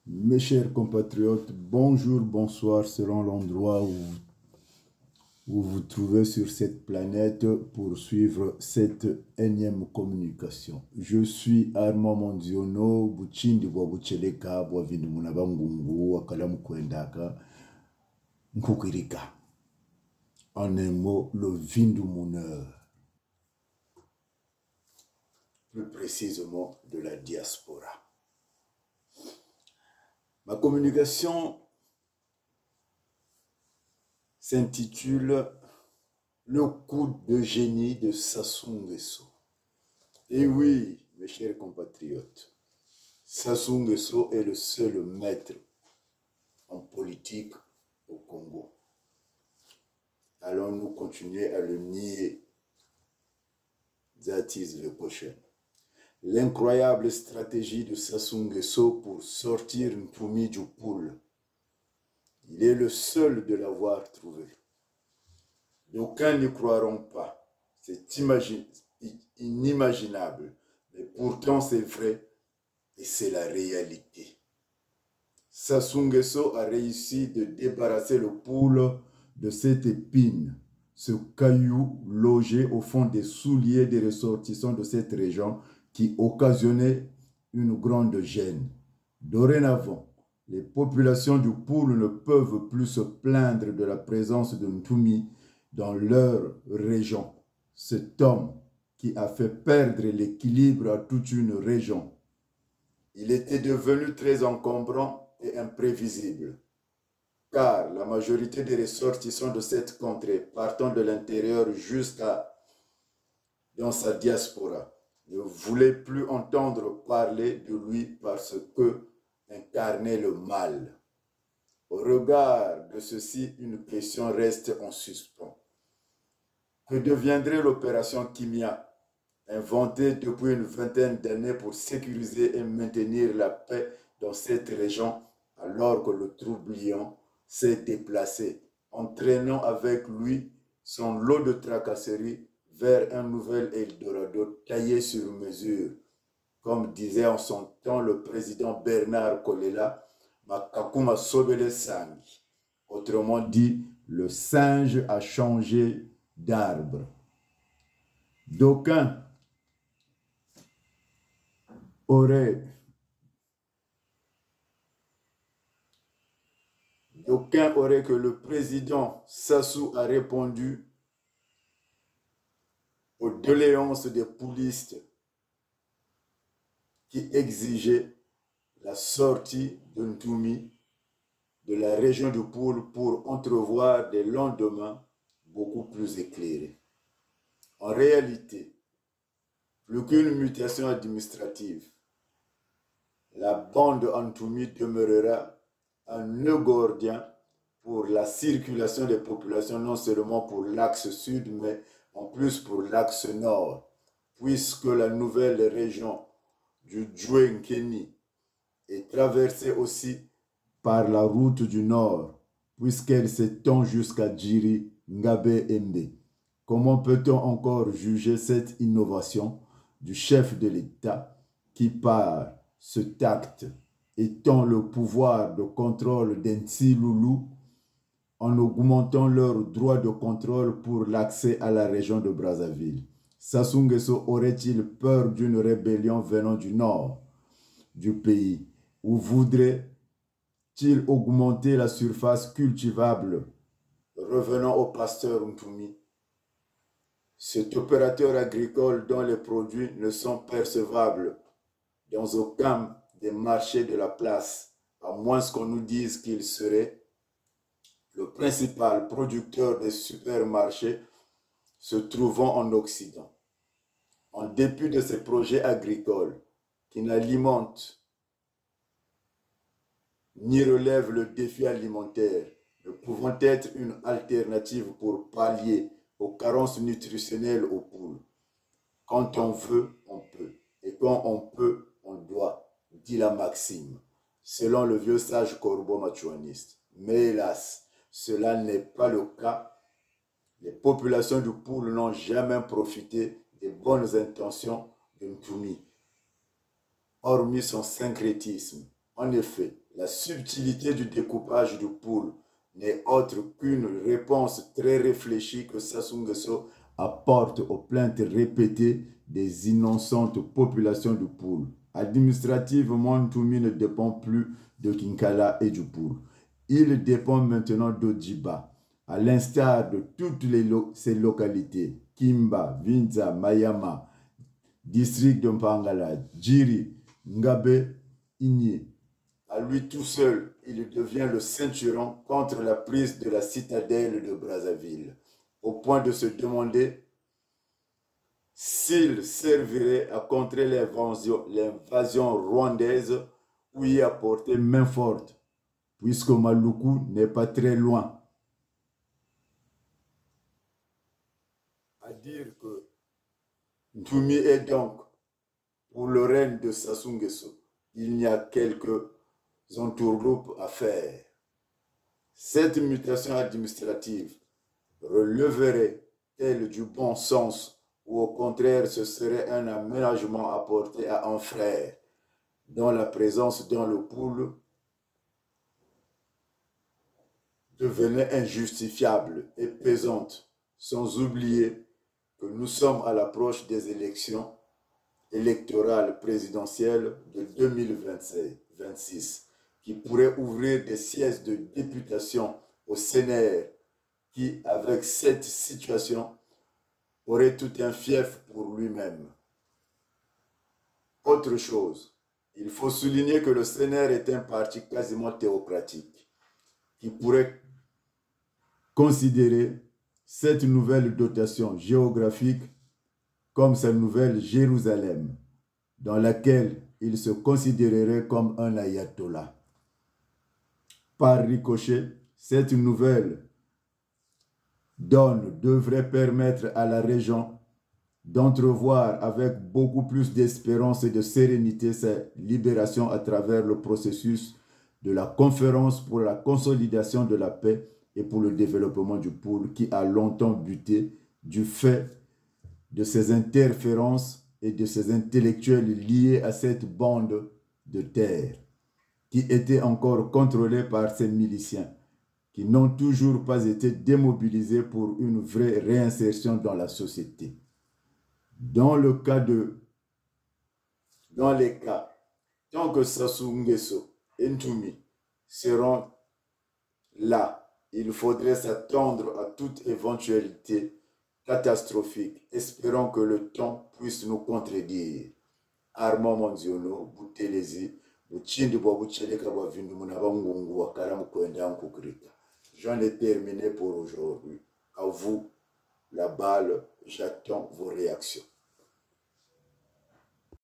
Mes chers compatriotes, bonjour, bonsoir selon l'endroit où vous vous trouvez sur cette planète pour suivre cette énième communication. Je suis Armand Mondiono, Buchindi Bwabucheleka, Bwavindu Munabangungu, Wakalamu Kwendaka, Nkukirika. En un mot, le Vindu Muneur. Plus précisément de la diaspora. Ma communication s'intitule « Le coup de génie de Sassou Nguesso ». Et oui, mes chers compatriotes, Sassou Nguesso est le seul maître en politique au Congo. Allons-nous continuer à le nier? That is the question. L'incroyable stratégie de Sassou Nguesso pour sortir Ntumi du pool. Il est le seul de l'avoir trouvé. D'aucuns n'y croiront pas. C'est inimaginable. Mais pourtant c'est vrai et c'est la réalité. Sassou Nguesso a réussi de débarrasser le pool de cette épine, ce caillou logé au fond des souliers des ressortissants de cette région qui occasionnait une grande gêne. Dorénavant, les populations du pool ne peuvent plus se plaindre de la présence de Ntumi dans leur région. Cet homme qui a fait perdre l'équilibre à toute une région. Il était devenu très encombrant et imprévisible, car la majorité des ressortissants de cette contrée, partant de l'intérieur jusqu'à dans sa diaspora, ne voulaient plus entendre parler de lui parce que incarnait le mal. Au regard de ceci, une question reste en suspens. Que deviendrait l'opération Kimia, inventée depuis une vingtaine d'années pour sécuriser et maintenir la paix dans cette région, alors que le troublion s'est déplacé, entraînant avec lui son lot de tracasseries vers un nouvel Eldorado taillé sur mesure. Comme disait en son temps le président Bernard Kolela, Makakuma Sobele Sangi. Autrement dit, le singe a changé d'arbre. D'aucuns auraient que le président Sassou a répondu aux doléances des poulistes qui exigeaient la sortie de Ntumi de la région du Poul pour entrevoir des lendemains beaucoup plus éclairés. En réalité, plus qu'une mutation administrative, la bande Ntumi demeurera un nœud gordien pour la circulation des populations, non seulement pour l'axe sud, mais en plus pour l'axe nord, puisque la nouvelle région du Djouenkeni est traversée aussi par la route du nord, puisqu'elle s'étend jusqu'à Djiri, Ngabe et Mbe. Comment peut-on encore juger cette innovation du chef de l'État qui, par ce tact, étend le pouvoir de contrôle d'Ntsi Loulou en augmentant leur droit de contrôle pour l'accès à la région de Brazzaville? Sassou Nguesso aurait-il peur d'une rébellion venant du nord du pays, ou voudrait-il augmenter la surface cultivable? Revenons au pasteur Ntumi. Cet opérateur agricole dont les produits ne sont percevables dans aucun des marchés de la place, à moins qu'on nous dise qu'il serait le principal producteur des supermarchés se trouvant en Occident. En dépit de ces projets agricoles qui n'alimentent ni relèvent le défi alimentaire, ne pouvant être une alternative pour pallier aux carences nutritionnelles aux poules. Quand on veut, on peut. Et quand on peut, on doit, dit la maxime, selon le vieux sage corbeau machuaniste. Mais hélas, cela n'est pas le cas. Les populations du poule n'ont jamais profité des bonnes intentions de Ntumi, hormis son syncrétisme. En effet, La subtilité du découpage du pool n'est autre qu'une réponse très réfléchie que Sassou Nguesso apporte aux plaintes répétées des innocentes populations du pool. Administrativement, Ntoumi ne dépend plus de Kinkala et du pool. Il dépend maintenant d'Odjiba, à l'instar de toutes ces localités, Kimba, Vinza, Mayama, district de Mpangala, Djiri, Ngabe, Igné. À lui tout seul, il devient le ceinturon contre la prise de la citadelle de Brazzaville, au point de se demander s'il servirait à contrer l'invasion rwandaise ou y apporter main forte, puisque Maluku n'est pas très loin. À dire que Ntoumi est donc pour le règne de Sassou Nguesso, il n'y a quelques entourloupes à faire. Cette mutation administrative releverait-elle du bon sens ou au contraire ce serait un aménagement apporté à un frère dont la présence dans le pool devenait injustifiable et pesante, sans oublier que nous sommes à l'approche des élections électorales présidentielles de 2026 qui pourraient ouvrir des sièges de députation au Sénat qui, avec cette situation, aurait tout un fief pour lui-même. Autre chose, il faut souligner que le CNR est un parti quasiment théocratique qui pourrait considérer cette nouvelle dotation géographique comme sa nouvelle Jérusalem, dans laquelle il se considérerait comme un ayatollah. Par ricochet, cette nouvelle donne devrait permettre à la région d'entrevoir avec beaucoup plus d'espérance et de sérénité sa libération à travers le processus de la conférence pour la consolidation de la paix et pour le développement du pôle qui a longtemps buté du fait de ces interférences et de ces intellectuels liés à cette bande de terre qui était encore contrôlée par ces miliciens qui n'ont toujours pas été démobilisés pour une vraie réinsertion dans la société. Dans les cas, tant que Sassou Nguesso et Ntoumi seront là, il faudrait s'attendre à toute éventualité catastrophique, espérant que le temps puisse nous contredire. Armand Monziono, Boutelezi, Bouchindi Boucheleka Bavindu Munabangungu Wakaram Kwenda Nkukrika. J'en ai terminé pour aujourd'hui. À vous la balle, j'attends vos réactions.